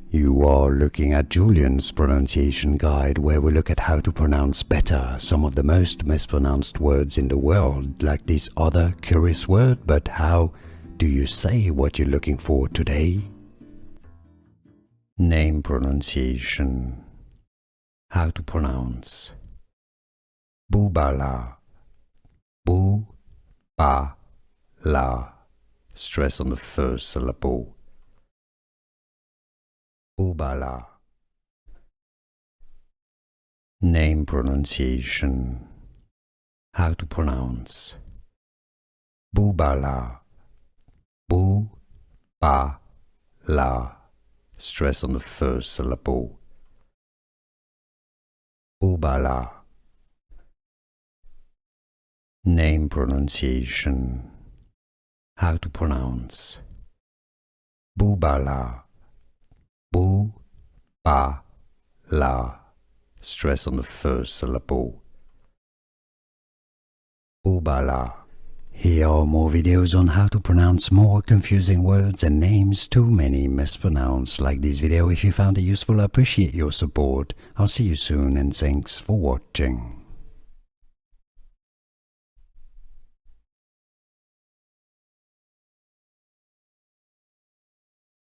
You are looking at Julian's pronunciation guide, where we look at how to pronounce better some of the most mispronounced words in the world, like this other curious word. But how do you say what you're looking for today? Name pronunciation. How to pronounce Bubala. Bu-ba-la. Stress on the first syllable. Bubala. Name pronunciation. How to pronounce Bubala. Bu-ba-la. Stress on the first syllable. Bubala. Name pronunciation. How to pronounce Bubala. Bu-ba-la. Stress on the first syllable. Bubala. Here are more videos on how to pronounce more confusing words and names too many mispronounced. Like this video if you found it useful. I appreciate your support. I'll see you soon and thanks for watching.